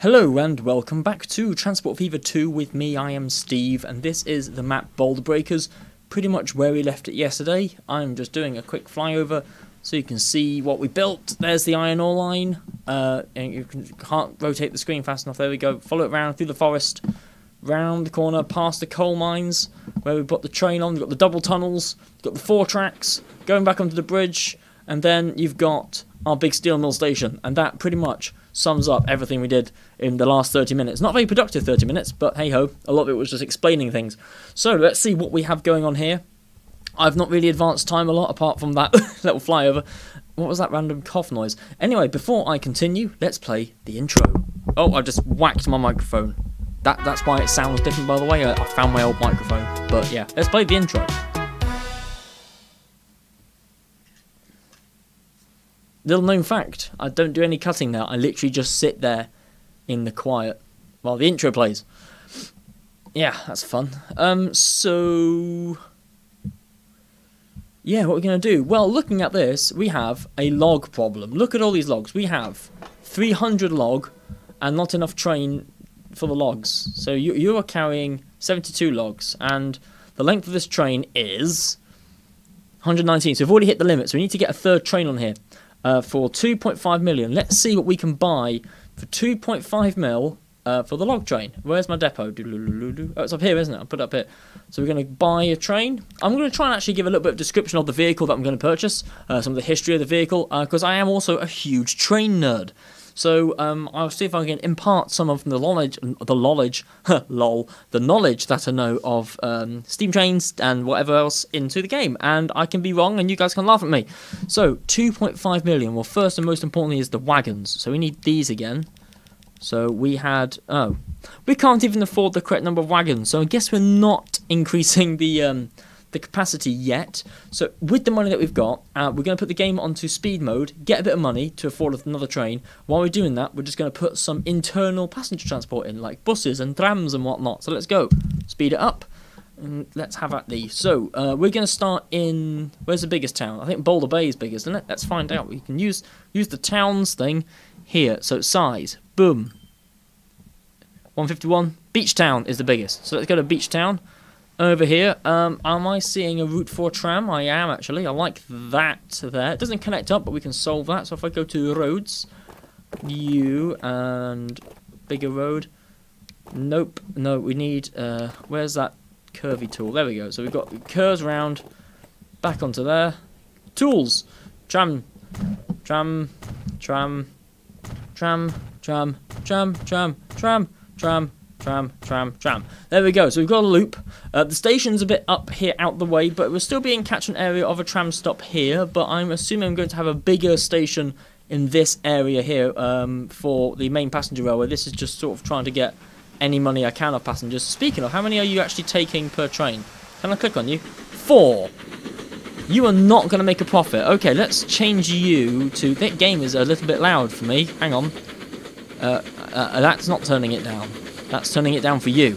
Hello and welcome back to Transport Fever 2 with me. I am Steve, and this is the map Boulder Breakers, pretty much where we left it yesterday. I'm just doing a quick flyover so you can see what we built. There's the iron ore line, and you can't rotate the screen fast enough. There we go. Follow it round through the forest, round the corner, past the coal mines where we put the train on. We've got the double tunnels, we've got the 4 tracks, going back onto the bridge, and then you've got our big steel mill station, and that pretty much sums up everything we did in the last 30 minutes. Not very productive 30 minutes, but hey-ho, a lot of it was just explaining things. So let's see what we have going on here. I've not really advanced time a lot, apart from that little flyover. What was that random cough noise? Anyway, before I continue, let's play the intro. Oh, I just whacked my microphone. That's why it sounds different, by the way. I found my old microphone. But yeah, let's play the intro. Little known fact, I don't do any cutting now. I literally just sit there in the quiet while the intro plays. Yeah, that's fun. So yeah, what we're going to do? Well, looking at this, we have a log problem. Look at all these logs. We have 300 log and not enough train for the logs. So you are carrying 72 logs, and the length of this train is 119. So we've already hit the limit, so we need to get a third train on here. For 2.5 million. Let's see what we can buy for 2.5 mil for the log train. Where's my depot? Oh, it's up here, isn't it? I'll put it up here. So we're going to buy a train. I'm going to try and actually give a little bit of description of the vehicle that I'm going to purchase, some of the history of the vehicle, because I am also a huge train nerd. So I'll see if I can impart some of the knowledge that I know of steam trains and whatever else into the game. And I can be wrong, and you guys can laugh at me. So 2.5 million. Well, first and most importantly is the wagons. So we need these again. So we had we can't even afford the correct number of wagons. So I guess we're not increasing the capacity yet. So with the money that we've got, we're going to put the game onto speed mode, get a bit of money to afford another train. While we're doing that, we're just going to put some internal passenger transport in, like buses and trams and whatnot. So let's go. Speed it up, and let's have at these. So we're going to start in, where's the biggest town? I think Boulder Bay is biggest, isn't it? Let's find out. We can use the towns thing here. So size, boom. 151. Beach Town is the biggest. So let's go to Beach Town. Over here, am I seeing a route for a tram? I am, actually. I like that there. It doesn't connect up, but we can solve that. So if I go to roads, new and bigger road. Nope. No, we need, where's that curvy tool? There we go. So we've got curves around, back onto there. Tools. Tram. Tram. Tram. Tram. Tram. Tram. Tram. Tram. Tram. Tram, tram, tram. There we go. So we've got a loop. The station's a bit up here out the way, but we'll still be in catchment area of a tram stop here. But I'm assuming I'm going to have a bigger station in this area here for the main passenger railway. This is just sort of trying to get any money I can off passengers. Speaking of, how many are you actually taking per train? Can I click on you? 4. You are not going to make a profit. Okay, let's change you to... That game is a little bit loud for me. Hang on. That's not turning it down. That's turning it down for you.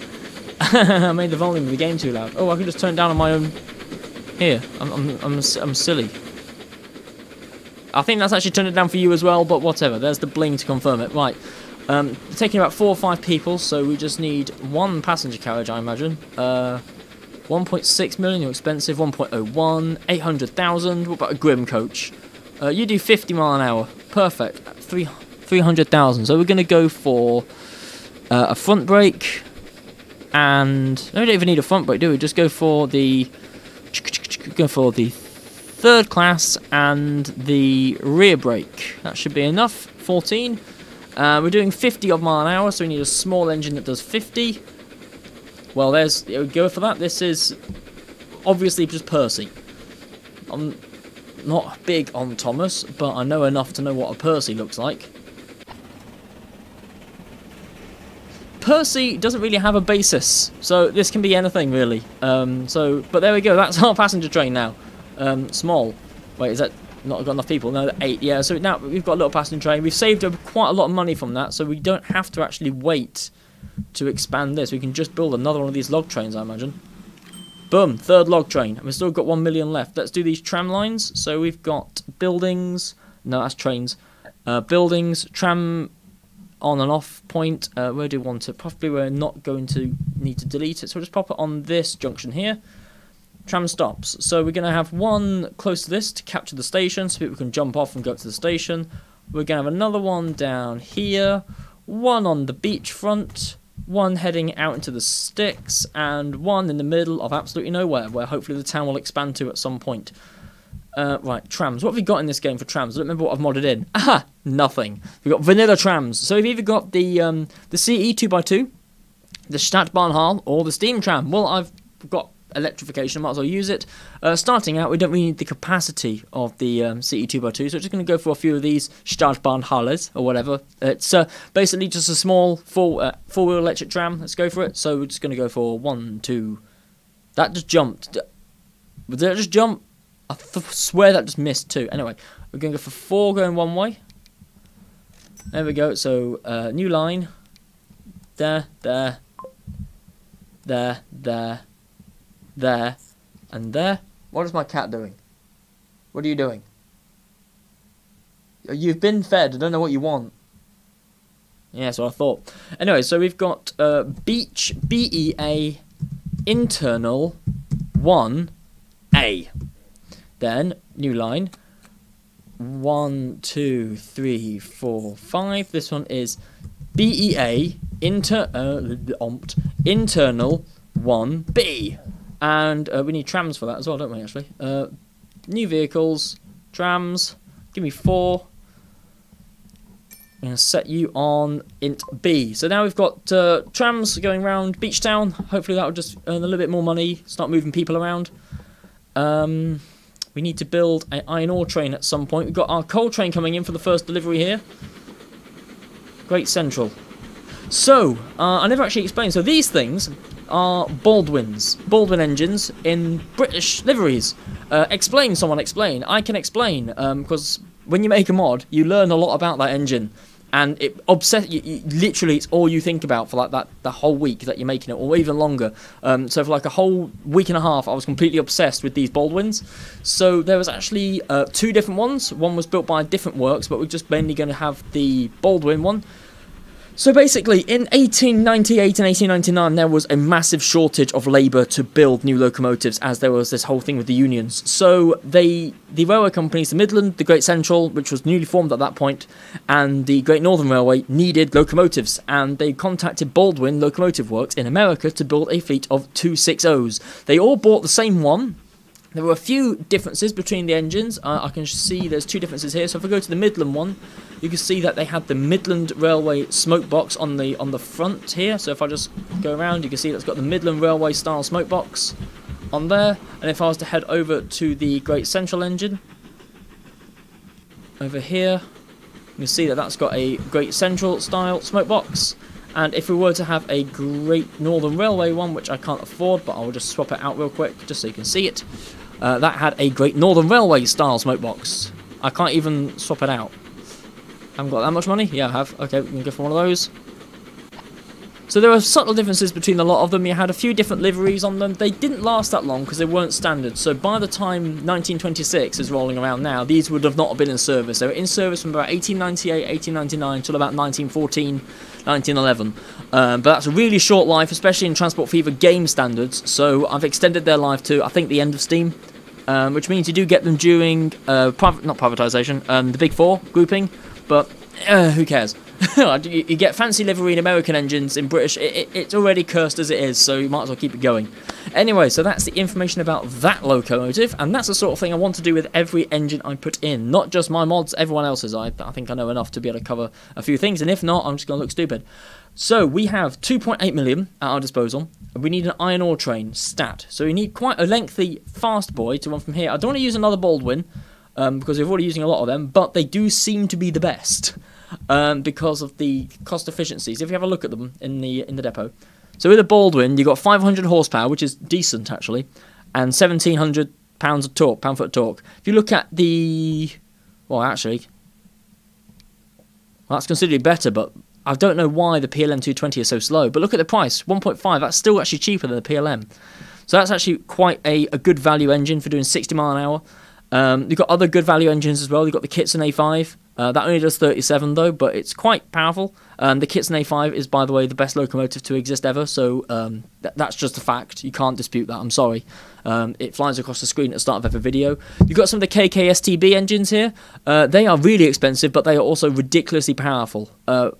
I made the volume of the game too loud. Oh, I can just turn it down on my own. Here, I'm silly. I think that's actually turned it down for you as well, but whatever. There's the bling to confirm it. Right, taking about 4 or 5 people, so we just need 1 passenger carriage, I imagine. 1.6 million, you're expensive. 1.01, 800,000. What about a Grim coach? You do 50 mile an hour. Perfect. 300,000. So we're going to go for a front brake, and no, we don't even need a front brake, do we? Just go for the third class and the rear brake. That should be enough. 14. We're doing 50 odd mile an hour, so we need a small engine that does 50. Well, go for that. This is obviously just Percy. I'm not big on Thomas, but I know enough to know what a Percy looks like. Percy doesn't really have a basis, so this can be anything really. But there we go. That's our passenger train now. Small. Wait, is that not got enough people? No, 8. Yeah. So now we've got a little passenger train. We've saved up quite a lot of money from that, so we don't have to actually wait to expand this. We can just build another one of these log trains, I imagine. Boom, 3rd log train. And we've still got 1 million left. Let's do these tram lines. So we've got buildings. No, that's trains. Buildings, tram on and off point. Where do we want it? Probably we're not going to need to delete it, so we'll just pop it on this junction here. Tram stops. So we're going to have one close to this to capture the station, so people can jump off and go to the station. We're going to have another one down here, one on the beach front, one heading out into the sticks, and one in the middle of absolutely nowhere, where hopefully the town will expand to at some point. Right, trams. What have we got in this game for trams? I don't remember what I've modded in. Aha! Nothing. We've got vanilla trams. So we've either got the CE 2x2, the Stadtbahnhal, or the steam tram. Well, I've got electrification, I might as well use it. Starting out, we don't really need the capacity of the CE 2x2, so we're just going to go for a few of these Stadtbahnhales, or whatever. It's basically just a small four-wheel electric tram. Let's go for it. So we're just going to go for 1, 2... That just jumped. Did that just jump? I swear that just missed too. Anyway, we're going to go for 4 going one way. There we go. So, new line. There, and there. What is my cat doing? What are you doing? You've been fed. I don't know what you want. Yeah, so I thought. Anyway, so we've got beach, BEA, internal, 1A. Then, new line, 1, 2, 3, 4, 5. This one is BEA, internal, 1B. And we need trams for that as well, don't we, actually? New vehicles, trams, give me 4. I'm going to set you on int B. So now we've got trams going around Beach Town. Hopefully that will just earn a little bit more money, start moving people around. We need to build an iron ore train at some point. We've got our coal train coming in for the first delivery here. Great Central. So, I never actually explained. So these things are Baldwin engines in British liveries. Explain, someone explain. I can explain, because when you make a mod, you learn a lot about that engine. And it literally, it's all you think about for like the whole week that you're making it, or even longer. So for like a whole week and a half, I was completely obsessed with these Baldwins. So there was actually 2 different ones. One was built by different works, but we're just mainly going to have the Baldwin one. So basically, in 1898 and 1899, there was a massive shortage of labour to build new locomotives, as there was this whole thing with the unions. So the railway companies, the Midland, the Great Central, which was newly formed at that point, and the Great Northern Railway needed locomotives, and they contacted Baldwin Locomotive Works in America to build a fleet of 260s. They all bought the same one. There were a few differences between the engines. I can see there's 2 differences here. So if I go to the Midland one, you can see that they had the Midland Railway smoke box on the front here. So if I just go around, you can see that's got the Midland Railway style smoke box on there. And if I was to head over to the Great Central engine, over here, you can see that that's got a Great Central style smoke box. And if we were to have a Great Northern Railway one, which I can't afford, but I'll just swap it out real quick, just so you can see it. That had a Great Northern Railway style smoke box. I can't even swap it out. I haven't got that much money? Yeah, I have. Okay, we can go for one of those. So there are subtle differences between a lot of them. You had a few different liveries on them. They didn't last that long because they weren't standard. So by the time 1926 is rolling around now, these would have not been in service. They were in service from about 1898, 1899 till about 1914, 1911. But that's a really short life, especially in Transport Fever game standards. So I've extended their life to, I think, the end of Steam. Which means you do get them during, not privatisation, the Big Four grouping. But who cares? You get fancy livery in American engines. In British, it's already cursed as it is, so you might as well keep it going. Anyway, so that's the information about that locomotive, and that's the sort of thing I want to do with every engine I put in. Not just my mods, everyone else's. I think I know enough to be able to cover a few things, and if not, I'm just going to look stupid. So, we have 2.8 million at our disposal. We need an iron ore train, stat. So we need quite a lengthy, fast boy to run from here. I don't want to use another Baldwin, because we're already using a lot of them, but they do seem to be the best. Because of the cost efficiencies. If you have a look at them in the depot. So with a Baldwin, you've got 500 horsepower, which is decent actually, and 1,700 pounds of torque, pound-foot of torque. If you look at the... Well, actually... Well, that's considerably better, but I don't know why the PLM 220 is so slow. But look at the price, 1.5, that's still actually cheaper than the PLM. So that's actually quite a good value engine for doing 60 mile an hour. You've got other good value engines as well. You've got the Kitson A5. That only does 37 though, but it's quite powerful. The Kitson A5 is, by the way, the best locomotive to exist ever, so that's just a fact. You can't dispute that, I'm sorry. It flies across the screen at the start of every video. You've got some of the KKSTB engines here. They are really expensive, but they are also ridiculously powerful.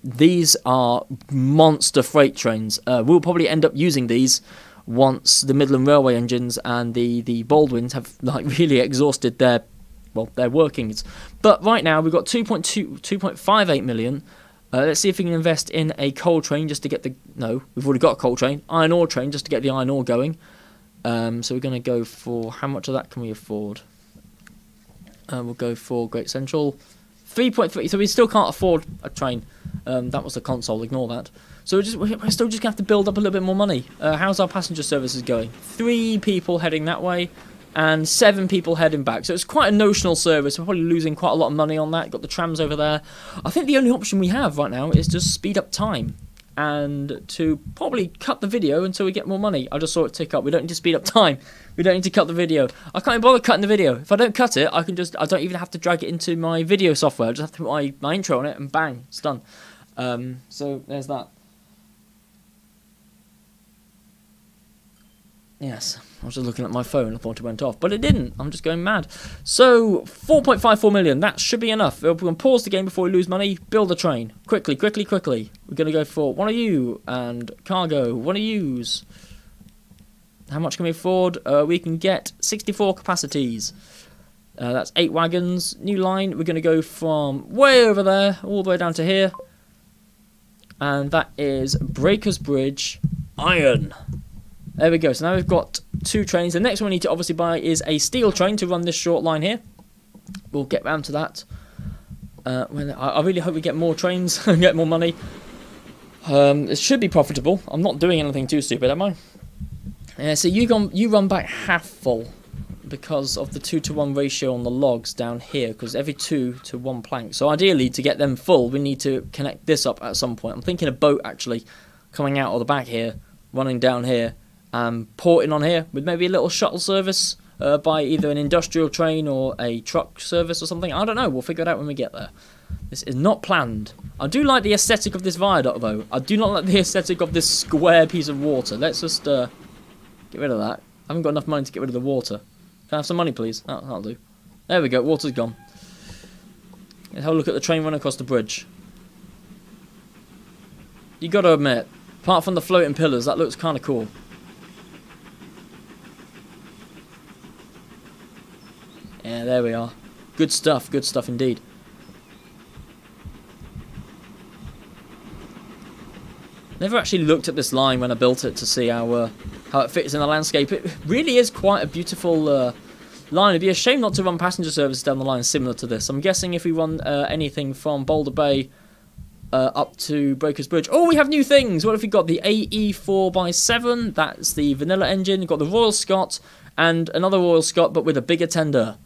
These are monster freight trains. We'll probably end up using these once the Midland Railway engines and the Baldwins have like really exhausted their workings. But right now we've got 2.58 million. Let's see if we can invest in a coal train just to get the... No, we've already got a coal train. Iron ore train just to get the iron ore going. So we're going to go for... How much of that can we afford? We'll go for Great Central. 3.3. So we still can't afford a train. That was the console. Ignore that. So we're still just going to have to build up a little bit more money. How's our passenger services going? 3 people heading that way. And 7 people heading back. So it's quite a notional service. We're probably losing quite a lot of money on that. Got the trams over there. I think the only option we have right now is to speed up time. And to probably cut the video until we get more money. I just saw it tick up. We don't need to speed up time. We don't need to cut the video. I can't even bother cutting the video. If I don't cut it, I don't even have to drag it into my video software. I just have to put my intro on it and bang, it's done. So there's that. Yes, I was just looking at my phone. I thought it went off, but it didn't. I'm just going mad. So, 4.54 million. That should be enough. We're going to pause the game before we lose money. Build a train. Quickly, quickly, quickly. We're going to go for one of you and cargo. One of yous. How much can we afford? We can get 64 capacities. That's 8 wagons. New line. We're going to go from way over there all the way down to here. And that is Breakers Bridge Iron. There we go. So now we've got 2 trains. The next one we need to obviously buy is a steel train to run this short line here. We'll get round to that. I really hope we get more trains and get more money. It should be profitable. I'm not doing anything too stupid, am I? So you run back half full because of the 2-to-1 ratio on the logs down here, because every 2 to 1 plank. So ideally, to get them full, we need to connect this up at some point. I'm thinking a boat actually coming out of the back here, running down here, porting on here with maybe a little shuttle service by either an industrial train or a truck service or something. I don't know. We'll figure it out when we get there. This is not planned. I do like the aesthetic of this viaduct, though. I do not like the aesthetic of this square piece of water. Let's just get rid of that. I haven't got enough money to get rid of the water. Can I have some money, please? That'll do. There we go. Water's gone. Let's have a look at the train running across the bridge. You got to admit, apart from the floating pillars, that looks kind of cool. Yeah, there we are. Good stuff indeed. Never actually looked at this line when I built it to see how it fits in the landscape. It really is quite a beautiful line. It'd be a shame not to run passenger services down the line similar to this. I'm guessing if we run anything from Boulder Bay up to Breakers Bridge. Oh, we have new things! What have we got? The AE4x7. That's the vanilla engine. We've got the Royal Scot and another Royal Scot, but with a bigger tender.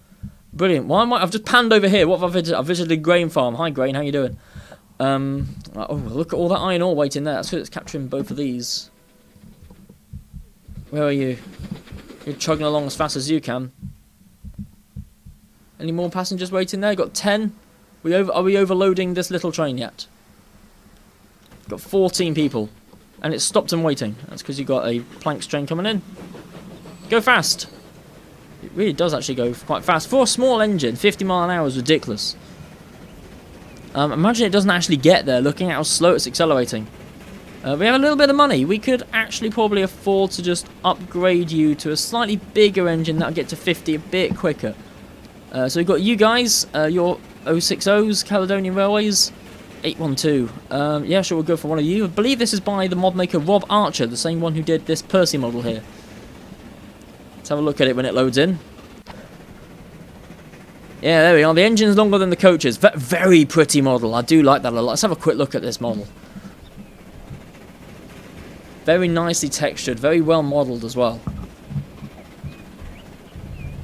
Brilliant. Why am I've just panned over here. What have I visited? I've visited Grain Farm. Hi, Grain. How you doing? Oh, look at all that iron ore waiting there. That's good. It's capturing both of these. Where are you? You're chugging along as fast as you can. Any more passengers waiting there? Got 10. Are we overloading this little train yet? Got 14 people. And it's stopped and waiting. That's because you've got a planks train coming in. Go fast. It really does actually go quite fast. For a small engine, 50 mile an hour is ridiculous. Imagine it doesn't actually get there, looking at how slow it's accelerating. We have a little bit of money. We could actually probably afford to just upgrade you to a slightly bigger engine that'll get to 50 a bit quicker. So we've got you guys, your 060s, Caledonian Railways, 812. Yeah, sure, we'll go for one of you. I believe this is by the mod maker Rob Archer, the same one who did this Percy model here. Let's have a look at it when it loads in. Yeah, there we are. The engine's longer than the coaches. Very pretty model. I do like that a lot. Let's have a quick look at this model. Very nicely textured. Very well modelled as well.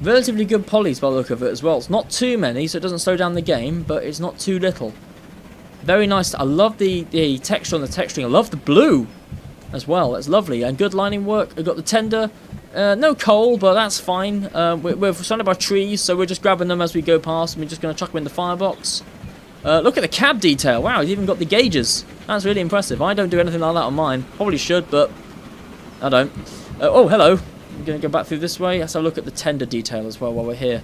Relatively good polys by the look of it as well. It's not too many, so it doesn't slow down the game, but it's not too little. Very nice. I love the texture on the texturing. I love the blue as well. It's lovely. And good lining work. We've got the tender. No coal, but that's fine. We're surrounded by trees, so we're just grabbing them as we go past, and we're just going to chuck them in the firebox. Look at the cab detail. Wow, he's even got the gauges. That's really impressive. I don't do anything like that on mine. Probably should, but I don't. Oh, hello. I'm going to go back through this way. Let's have a look at the tender detail as well while we're here.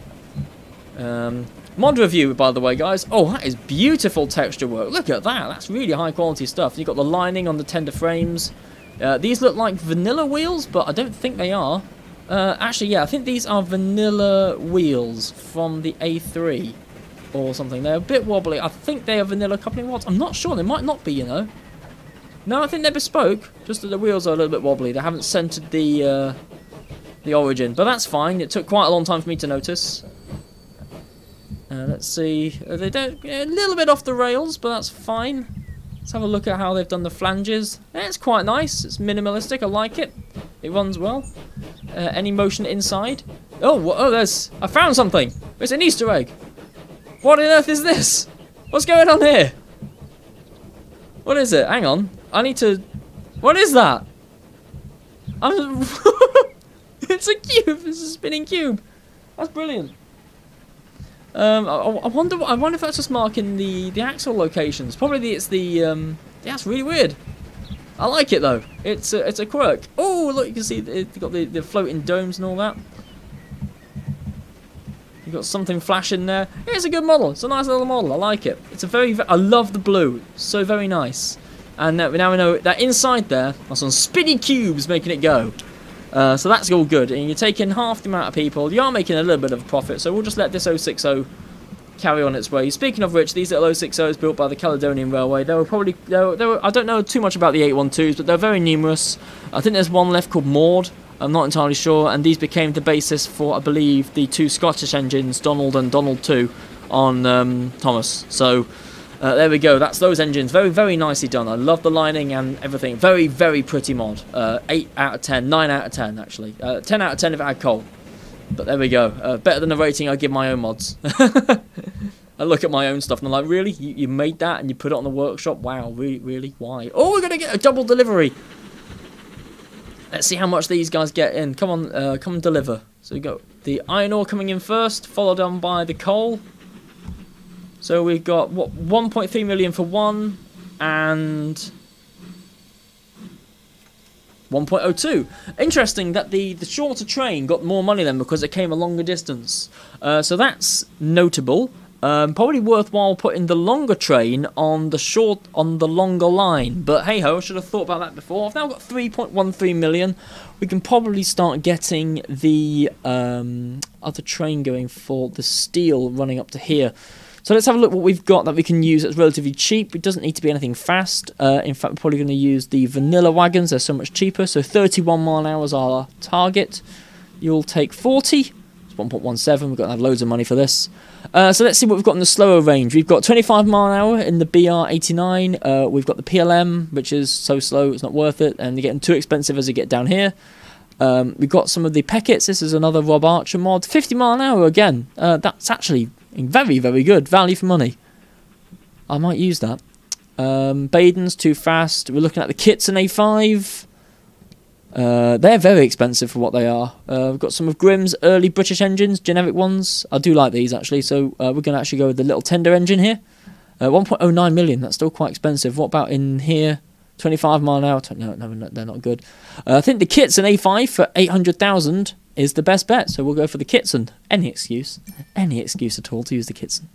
Mod review, by the way, guys. Oh, that is beautiful texture work. Look at that. That's really high quality stuff. You've got the lining on the tender frames. These look like vanilla wheels, but I don't think they are. Actually, yeah, I think these are vanilla wheels from the A3 or something. They're a bit wobbly. I think they are vanilla coupling rods. I'm not sure. They might not be, you know. No, I think they're bespoke. Just that the wheels are a little bit wobbly. They haven't centered the origin, but that's fine. It took quite a long time for me to notice. Let's see. They don't a little bit off the rails, but that's fine. Let's have a look at how they've done the flanges. It's quite nice. It's minimalistic. I like it. It runs well. Any motion inside? Oh, there's. I found something. It's an Easter egg. What on earth is this? What's going on here? What is it? Hang on. I need to. What is that? It's a cube. It's a spinning cube. That's brilliant. I wonder if that's just marking the axle locations. Probably it's the. Yeah, it's really weird. I like it though. It's a quirk. Oh, look, you can see it's got the floating domes and all that. You've got something flashing there. It's a good model. It's a nice little model. I like it. It's a I love the blue. So very nice. And now we know that inside there are some spinny cubes making it go. So that's all good. And you're taking half the amount of people. You are making a little bit of a profit. So we'll just let this 060 carry on its way. Speaking of which, these little 060s built by the Caledonian Railway, they were probably, I don't know too much about the 812s, but they're very numerous. I think there's one left called Maud. I'm not entirely sure, and these became the basis for, I believe, the two Scottish engines, Donald and Donald 2, on Thomas. So there we go. That's those engines. Very, very nicely done. I love the lining and everything. Very, very pretty mod. 8 out of 10, 9 out of 10 actually. 10 out of 10 if it had coal. But there we go. Better than the rating I give my own mods. I look at my own stuff and I'm like, really? You made that and you put it on the workshop? Wow, really? Really? Why? Oh, we're going to get a double delivery. Let's see how much these guys get in. Come on, come and deliver. So we got the iron ore coming in first, followed on by the coal. So we've got, what, 1.3 million for one, and 1.02. Interesting that the shorter train got more money then because it came a longer distance. So that's notable. Probably worthwhile putting the longer train on the longer line. But hey ho, I should have thought about that before. I've now got 3.13 million. We can probably start getting the other train going for the steel running up to here. So let's have a look what we've got that we can use that's relatively cheap. It doesn't need to be anything fast. In fact, we're probably going to use the vanilla wagons. They're so much cheaper. So 31 mile an hour is our target. You'll take 40. It's 1.17. We've got to have loads of money for this. So let's see what we've got in the slower range. We've got 25 mile an hour in the BR89. We've got the PLM, which is so slow it's not worth it. And they're getting too expensive as you get down here. We've got some of the Peckets. This is another Rob Archer mod. 50 mile an hour again. That's actually very, very good. Value for money. I might use that. Baden's too fast. We're looking at the Kitson A5. They're very expensive for what they are. We've got some of Grimm's early British engines, generic ones. I do like these actually, so we're going to actually go with the little tender engine here. 1.09 million, that's still quite expensive. What about in here? 25 mile an hour. No, they're not good. I think the Kitson A5 for 800,000 is the best bet, so we'll go for the Kitson. Any excuse at all to use the Kitson.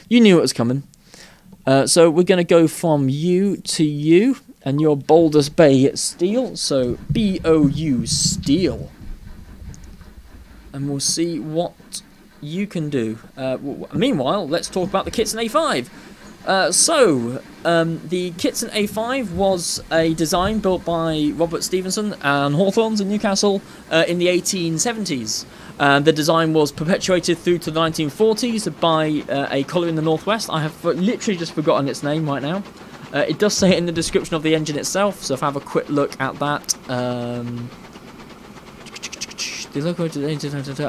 You knew it was coming. So we're going to go from you to you, and you're Boulders Bay Steel, so BOU Steel. And we'll see what you can do. Meanwhile, let's talk about the Kitson A5. The Kitson A5 was a design built by Robert Stevenson and Hawthorns in Newcastle in the 1870s. The design was perpetuated through to the 1940s by a colliery in the northwest. I have literally just forgotten its name right now. It does say it in the description of the engine itself, so if I have a quick look at that.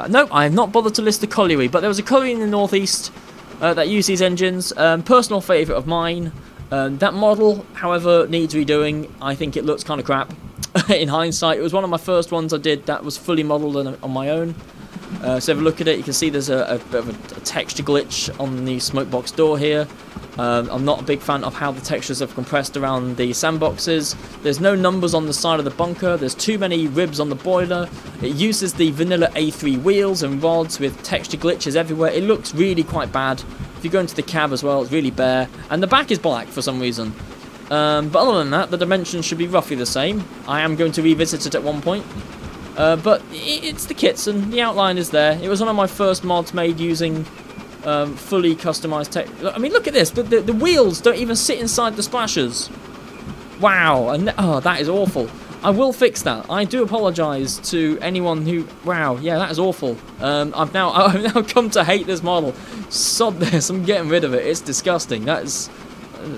No, I have not bothered to list the colliery, but there was a colliery in the northeast that used these engines. Personal favourite of mine. That model, however, needs redoing. I think it looks kind of crap. In hindsight, it was one of my first ones I did that was fully modelled on my own. So have a look at it. You can see there's a bit of a texture glitch on the smokebox door here. I'm not a big fan of how the textures have compressed around the sandboxes. There's no numbers on the side of the bunker. There's too many ribs on the boiler. It uses the vanilla A3 wheels and rods with texture glitches everywhere. It looks really quite bad. If you go into the cab as well, it's really bare. And the back is black for some reason. But other than that, the dimensions should be roughly the same. I am going to revisit it at one point. But it's the Kitson. The outline is there. It was one of my first mods made using fully customized tech. I mean, look at this. The wheels don't even sit inside the splashers. Wow. And oh, that is awful. I will fix that. I do apologise to anyone who. Wow. Yeah, that is awful. I've now come to hate this model. Sod this. I'm getting rid of it. It's disgusting. That is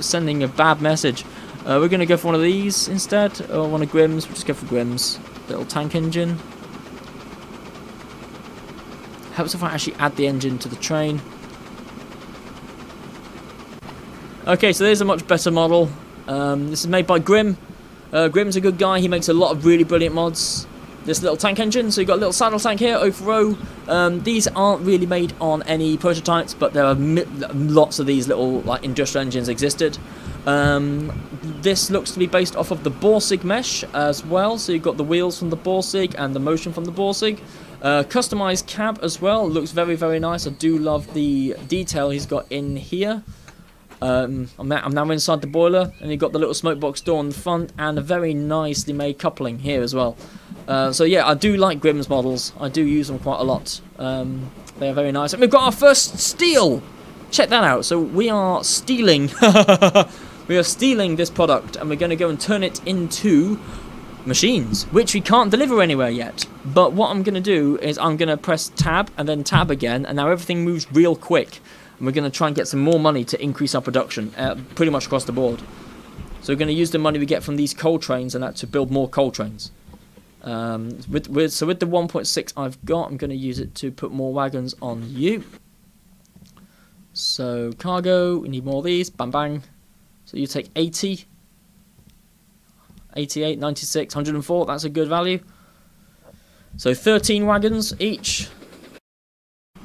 sending a bad message. We're going to go for one of these instead, or one of Grimm's. We'll just go for Grimm's. Little tank engine. Helps if I actually add the engine to the train. Okay, so there's a much better model. This is made by Grimm. Grimm's a good guy. He makes a lot of really brilliant mods. This little tank engine. So you've got a little saddle tank here, 040. These aren't really made on any prototypes, but there are lots of these little like industrial engines existed. This looks to be based off of the Borsig mesh as well. So you've got the wheels from the Borsig and the motion from the Borsig. Customized cab as well. Looks very, very nice. I do love the detail he's got in here. I'm now inside the boiler, and you've got the little smoke box door on the front, and a very nicely made coupling here as well. So yeah, I do like Grimm's models. I do use them quite a lot. They are very nice. And we've got our first steal. Check that out. So we are stealing. We are stealing this product, and we're going to go and turn it into machines, which we can't deliver anywhere yet. But what I'm going to do is I'm going to press tab and then tab again, and now everything moves real quick. And we're going to try and get some more money to increase our production, pretty much across the board. So we're going to use the money we get from these coal trains and that to build more coal trains. So with the 1.6 I've got, I'm going to use it to put more wagons on you. So cargo, we need more of these, bang bang. So you take 80, 88, 96, 104, that's a good value. So 13 wagons each.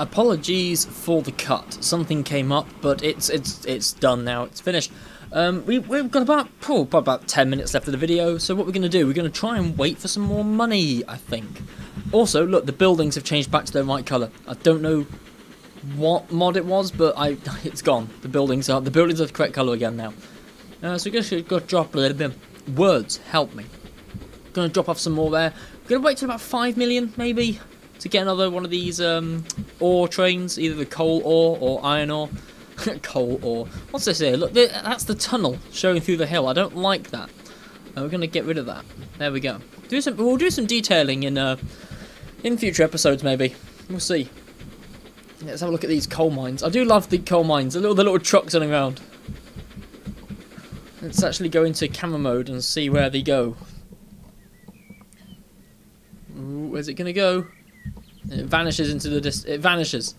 Apologies for the cut. Something came up, but it's done now. It's finished. We've got about 10 minutes left of the video. So what we're going to do, we're going to try and wait for some more money, I think. Also, look, the buildings have changed back to their right colour. I don't know what mod it was, but it's gone. The buildings are the correct colour again now. So we're just going to drop a little bit. Words, help me. Going to drop off some more there. We're going to wait till about 5 million, maybe, to get another one of these ore trains, either the coal ore or iron ore. Coal ore. What's this here? Look, that's the tunnel showing through the hill. I don't like that. We're going to get rid of that. There we go. We'll do some detailing in future episodes, maybe. We'll see. Let's have a look at these coal mines. I do love the coal mines. The little trucks running around. Let's actually go into camera mode and see where they go. Ooh, where's it going to go? It vanishes into the it vanishes.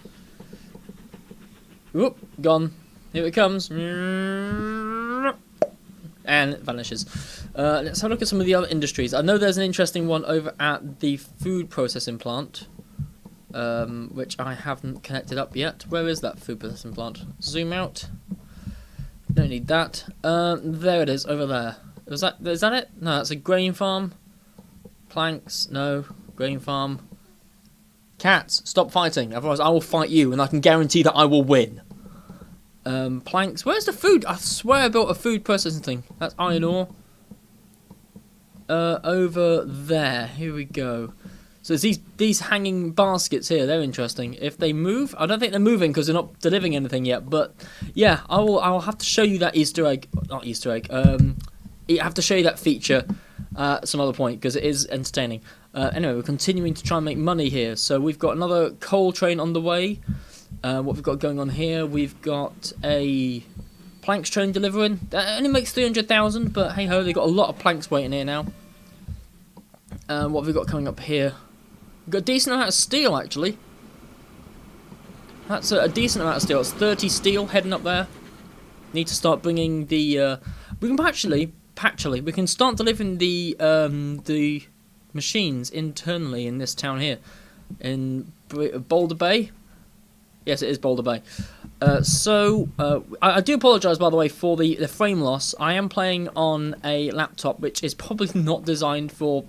Whoop, gone. Here it comes. And it vanishes. Let's have a look at some of the other industries. I know there's an interesting one over at the food processing plant, which I haven't connected up yet. Where is that food processing plant? Zoom out. Don't need that. There it is, over there. Is that it? No, that's a grain farm. Planks, no. Grain farm. Cats, stop fighting, otherwise I will fight you, and I can guarantee that I will win. Planks, where's the food? I swear I built a food processing thing. That's iron ore. Over there, here we go. So these hanging baskets here, they're interesting. If they move, I don't think they're moving because they're not delivering anything yet, but yeah, I'll have to show you that Easter egg, not Easter egg, I have to show you that feature at some other point because it is entertaining. Anyway, we're continuing to try and make money here. So we've got another coal train on the way. What we've got going on here, we've got a planks train delivering. That only makes 300,000, but hey ho, they've got a lot of planks waiting here now. What have we got coming up here? We've got a decent amount of steel actually. That's a decent amount of steel. It's 30 steel heading up there. Need to start bringing the. We can we can start delivering the machines internally in this town here, in Boulder Bay. Yes, it is Boulder Bay. I do apologise, by the way, for the frame loss. I am playing on a laptop which is probably not designed for,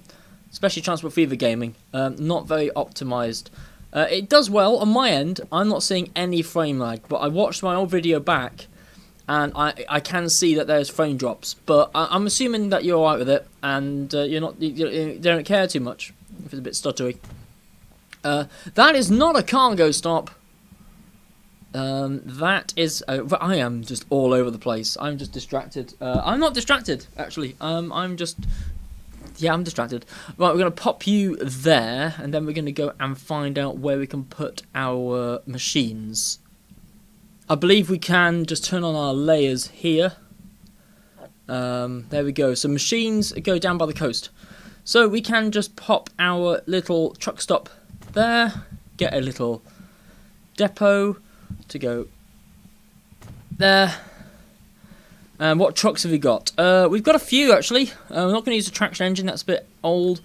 especially Transport Fever gaming. Not very optimised. It does well on my end. I'm not seeing any frame lag, but I watched my old video back, and I can see that there's frame drops. But I'm assuming that you're alright with it, and you don't care too much if it's a bit stuttery. That is not a cargo stop. That is. I am just all over the place. I'm just distracted. I'm not distracted, actually. I'm just. Yeah, I'm distracted. Right, we're going to pop you there, and then we're going to go and find out where we can put our machines. I believe we can just turn on our layers here. There we go. So machines go down by the coast. So we can just pop our little truck stop there. Get a little depot to go there. And what trucks have we got? We've got a few, actually. We're not going to use the traction engine, that's a bit old.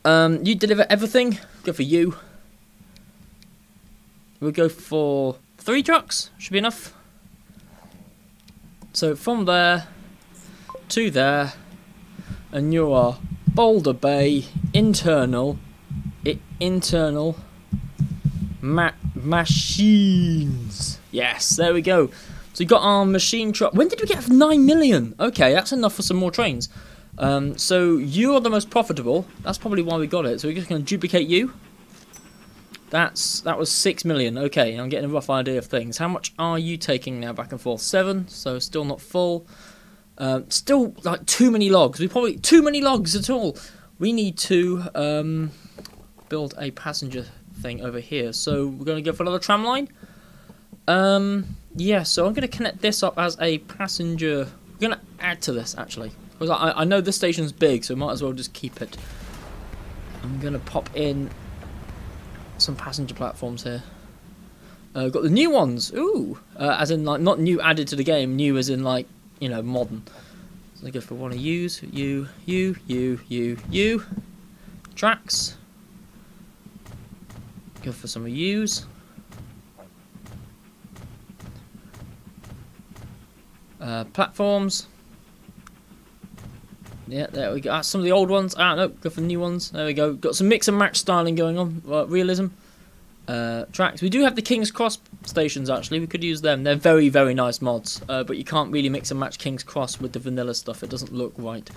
You deliver everything. Go for you. We'll go for 3 trucks. Should be enough. So from there to there, and you are Boulder Bay internal machines. Yes, there we go. So we got our machine truck. When did we get 9 million? Okay, that's enough for some more trains. So you are the most profitable. That's probably why we got it. So we're just going to duplicate you. That was 6 million. Okay, I'm getting a rough idea of things. How much are you taking now back and forth? 7, so still not full. Still like too many logs. Too many logs at all. We need to build a passenger thing over here. So we're going to go for another tram line. Yeah, so I'm going to connect this up as a passenger. We're going to add to this, actually. Because I know this station's big, so might as well just keep it. I'm going to pop in some passenger platforms here. Got the new ones. Ooh. As in, like, not new added to the game. New as in, like, you know, modern. So I go for one of you. Tracks. Go for some of yous. Platforms. Yeah, there we go. Some of the old ones. No, go for the new ones. There we go. Got some mix and match styling going on. Realism. Tracks. We do have the King's Cross stations, actually. We could use them. They're very, very nice mods. But you can't really mix and match King's Cross with the vanilla stuff. It doesn't look right.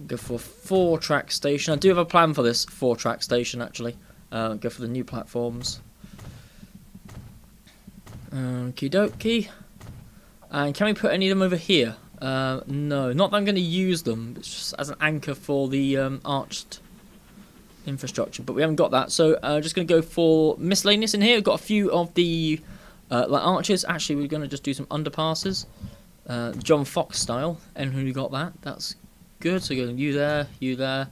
Go for 4-track station. I do have a plan for this 4-track station, actually. Go for the new platforms. Okie dokie. And can we put any of them over here? No, not that I'm going to use them. It's just as an anchor for the arched infrastructure, but we haven't got that. So just going to go for miscellaneous in here. We've got a few of the like arches. Actually, we're going to just do some underpasses, John Fox style. And who got that? That's good. So we're going you there, you there,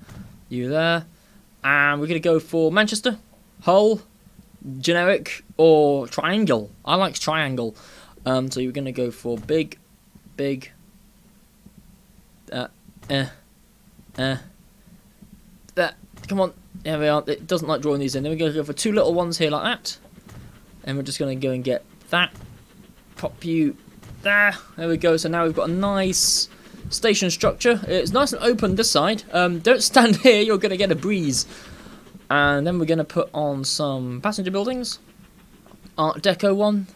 you there, and we're going to go for Manchester, Hull, generic or triangle. I like triangle. So you're going to go for big, that, come on, there we are, it doesn't like drawing these in, then we're going to go for 2 little ones here like that, and we're just going to go and get that, pop you there we go. So now we've got a nice station structure. It's nice and open this side. Don't stand here, you're going to get a breeze. And then we're going to put on some passenger buildings, Art Deco one.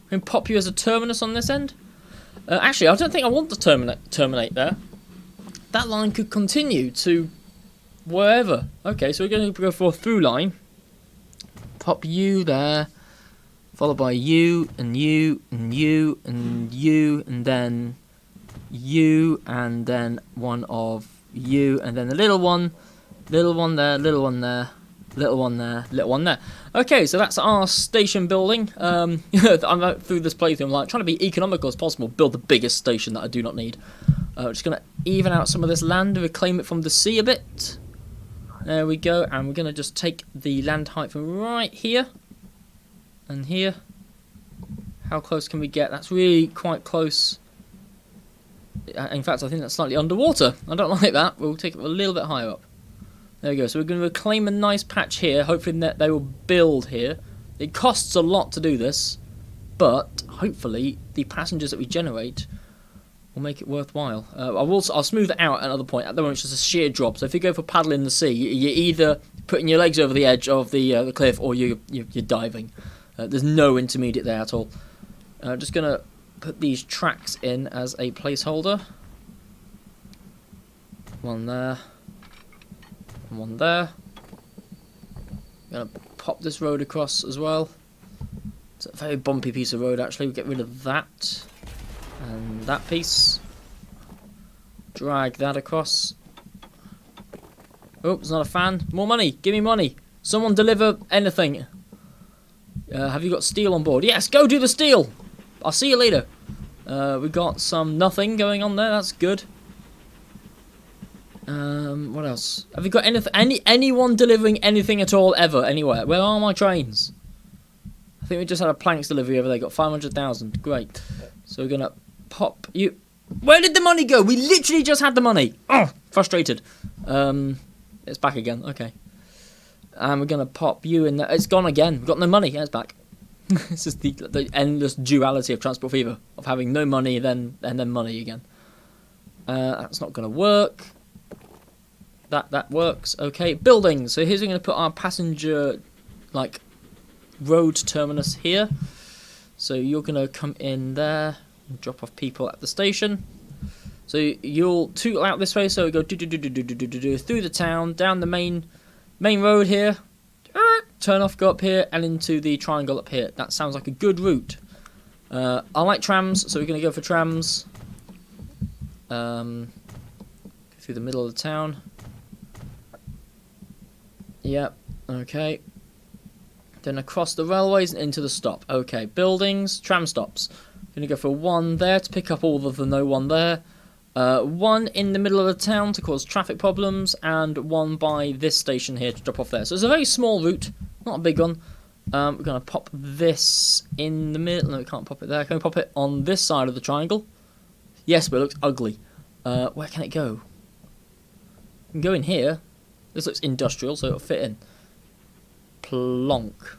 And pop you as a terminus on this end. Actually, I don't think I want to terminate there. That line could continue to wherever. Okay, so we're going to go for a through line. Pop you there, followed by you, and you, and you, and you, and then you, and then one of you, and then a little one there, little one there, little one there, little one there. Okay, so that's our station building. I'm out through this playthrough, I'm like trying to be economical as possible, build the biggest station that I do not need. Just going to even out some of this land, reclaim it from the sea a bit. There we go, and we're going to just take the land height from right here and here. How close can we get? That's really quite close. In fact, I think that's slightly underwater. I don't like that. We'll take it a little bit higher up. There we go, so we're going to reclaim a nice patch here, hoping that they will build here. It costs a lot to do this. but hopefully the passengers that we generate will make it worthwhile. I'll smooth it out at another point. At the moment, it's just a sheer drop. So if you go for paddling the sea, you're either putting your legs over the edge of the cliff, or you're diving. There's no intermediate there at all. I'm just gonna put these tracks in as a placeholder. One there, and one there. I'm gonna pop this road across as well. It's a very bumpy piece of road actually. We get rid of that and that piece. Drag that across. Oh, it's not a fan. More money. Give me money. Someone deliver anything. Have you got steel on board? Yes, go do the steel. I'll see you later. We got some nothing going on there. That's good. What else? Have you got anything? Anyone delivering anything at all ever anywhere? Where are my trains? I think we just had a planks delivery over there. Got 500,000. Great. So we're gonna pop you. Where did the money go? We literally just had the money. Oh, frustrated. It's back again. Okay. And we're gonna pop you in there. It's gone again. We've got no money. Yeah, it's back. This is the endless duality of Transport Fever, of having no money and then money again. That's not gonna work. That works. Okay, buildings. So here's we're gonna put our passenger road terminus here. So you're gonna come in there and drop off people at the station. So you'll toot out this way. So we go through the town, down the main road here. Turn off, go up here, and into the triangle up here. That sounds like a good route. I like trams, so we're gonna go for trams. Go through the middle of the town. Yep. Okay. Then across the railways and into the stop. Okay, buildings, tram stops. Gonna go for one there to pick up all of the no one there. One in the middle of the town to cause traffic problems, and one by this station here to drop off there. So it's a very small route, not a big one. We're gonna pop this in the middle. No, we can't pop it there. Can we pop it on this side of the triangle? Yes, but it looks ugly. Where can it go? We can go in here. This looks industrial, so it'll fit in. Plonk.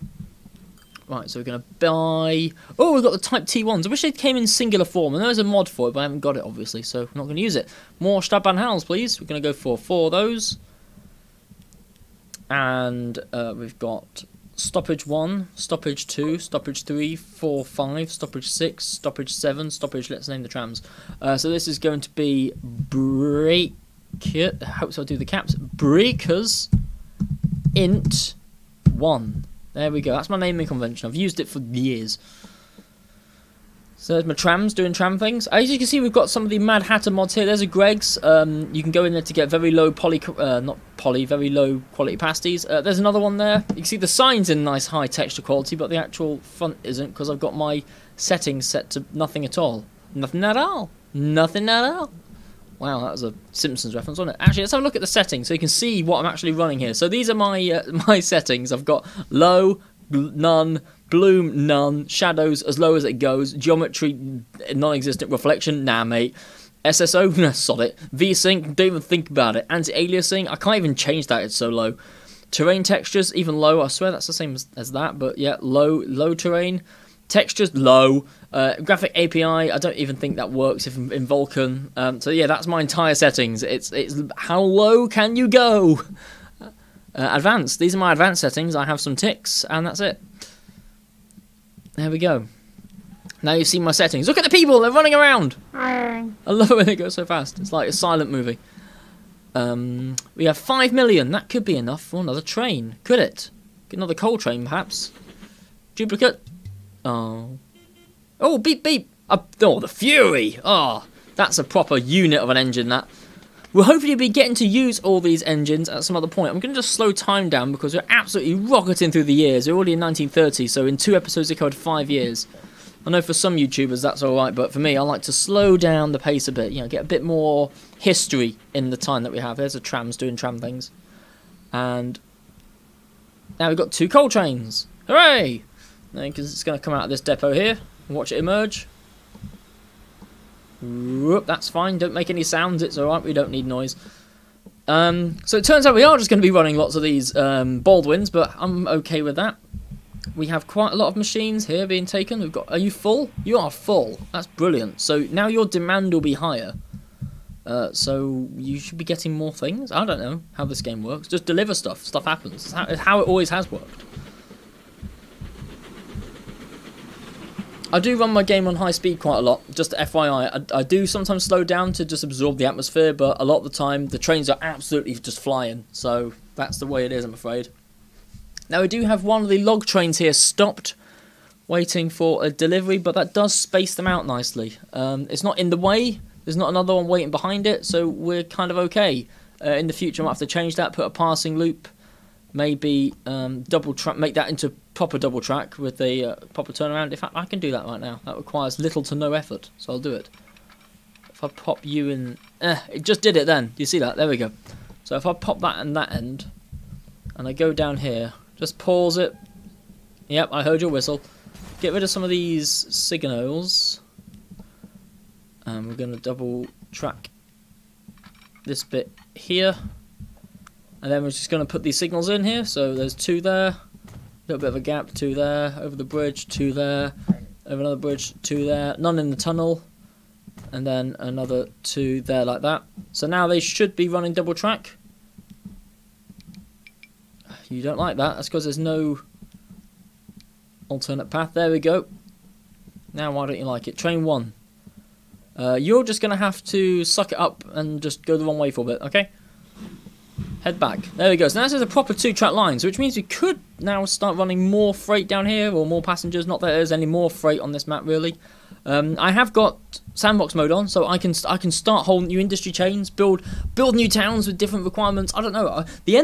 Right, so we're going to buy... Oh, we've got the Type T1s. I wish they came in singular form. And there's a mod for it, but I haven't got it, obviously, so I'm not going to use it. More Stabbahnhals, please. We're going to go for 4 of those. And we've got stoppage 1, stoppage 2, stoppage 3, 4, 5, stoppage 6, stoppage 7, stoppage... Let's name the trams. So this is going to be break... I hope so I do the caps. Breakers int 1. There we go. That's my naming convention. I've used it for years. So there's my trams doing tram things. As you can see, we've got some of the Mad Hatter mods here. There's a Greg's. You can go in there to get very low very low quality pasties. There's another one there. You can see the sign's in nice high texture quality, but the actual front isn't because I've got my settings set to nothing at all. Nothing at all. Nothing at all. Wow, that was a Simpsons reference, wasn't it? Actually, let's have a look at the settings so you can see what I'm actually running here. So these are my my settings. I've got low, none, bloom, none, shadows as low as it goes, geometry, non-existent, reflection, nah mate, SSO, nah, sod it, VSync, don't even think about it, anti-aliasing, I can't even change that, it's so low. Terrain textures, even low, I swear that's the same as that, but yeah, low terrain. Textures, low. Graphic API, I don't even think that works if in Vulkan. So yeah, that's my entire settings. It's how low can you go? Advanced. These are my advanced settings. I have some ticks, and that's it. There we go. Now you've seen my settings. Look at the people, they're running around. I love it when it goes so fast. It's like a silent movie. We have 5 million. That could be enough for another train. Could it? Get another coal train, perhaps. Duplicate. Oh. Oh, beep, beep. Oh, the Fury. Oh, that's a proper unit of an engine, that. We'll hopefully be getting to use all these engines at some other point. I'm going to just slow time down because we're absolutely rocketing through the years. We're already in 1930, so in 2 episodes we covered 5 years. I know for some YouTubers that's alright, but for me, I like to slow down the pace a bit. You know, get a bit more history in the time that we have. There's the trams doing tram things. And now we've got 2 coal trains. Hooray! Because it's going to come out of this depot here. Watch it emerge. Whoop, that's fine. Don't make any sounds. It's alright. We don't need noise. So it turns out we are just going to be running lots of these Baldwins, but I'm okay with that. We have quite a lot of machines here being taken. We've got. Are you full? You are full. That's brilliant. So now your demand will be higher. So you should be getting more things. I don't know how this game works. Just deliver stuff. Stuff happens. It's how it always has worked. I do run my game on high speed quite a lot. Just FYI, I do sometimes slow down to just absorb the atmosphere, but a lot of the time the trains are absolutely just flying. So that's the way it is, I'm afraid. Now we do have one of the log trains here stopped, waiting for a delivery, but that does space them out nicely. It's not in the way. There's not another one waiting behind it, so we're kind of okay. In the future, I might have to change that, put a passing loop, maybe double track, make that into proper double track with a proper turnaround. In fact, I can do that right now. That requires little to no effort, so I'll do it. If I pop you in, it just did it then. Do you see that? There we go. So if I pop that in that end, and I go down here, just pause it. Yep, I heard your whistle. Get rid of some of these signals. And we're going to double track this bit here. And then we're just going to put these signals in here. So there's 2 there. A little bit of a gap. 2 there. Over the bridge. 2 there. Over another bridge. 2 there. None in the tunnel. And then another 2 there like that. So now they should be running double track. You don't like that. That's because there's no alternate path. There we go. Now why don't you like it? Train 1. You're just going to have to suck it up and just go the wrong way for a bit, okay? Head back. There we go. So now this is a proper 2-track lines, which means we could now start running more freight down here, or more passengers. Not that there's any more freight on this map, really. I have got sandbox mode on, so I can start whole new industry chains, build new towns with different requirements. I don't know. The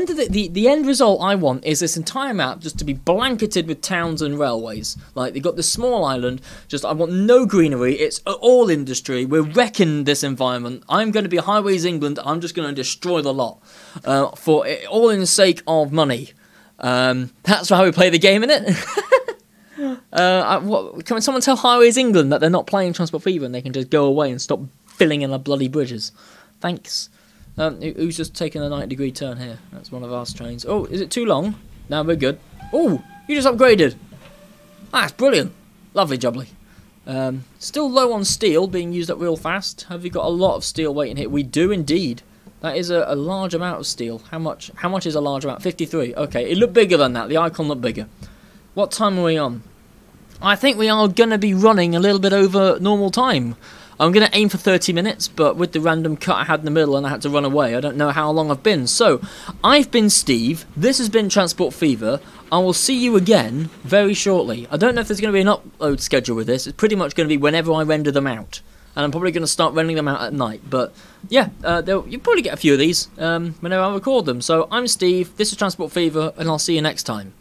end result I want is this entire map just to be blanketed with towns and railways. Like, they've got this small island. Just, I want no greenery. It's all industry. We're wrecking this environment. I'm going to be Highways England. I'm just going to destroy the lot, all in the sake of money. That's how we play the game, innit? Can someone tell Highways England that they're not playing Transport Fever and they can just go away and stop filling in our bloody bridges? Thanks. Who's just taking a 90-degree turn here? That's one of our trains. Oh, is it too long? No, we're good. Oh, you just upgraded. That's brilliant. Lovely jubbly. Still low on steel, being used up real fast. Have you got a lot of steel waiting here? We do indeed. That is a large amount of steel. How much is a large amount? 53. Okay, it looked bigger than that. The icon looked bigger. What time are we on? I think we are going to be running a little bit over normal time. I'm going to aim for 30 minutes, but with the random cut I had in the middle and I had to run away, I don't know how long I've been. So, I've been Steve. This has been Transport Fever. I will see you again very shortly. I don't know if there's going to be an upload schedule with this. It's pretty much going to be whenever I render them out. And I'm probably going to start rendering them out at night. But, yeah, you'll probably get a few of these whenever I record them. So, I'm Steve. This is Transport Fever, and I'll see you next time.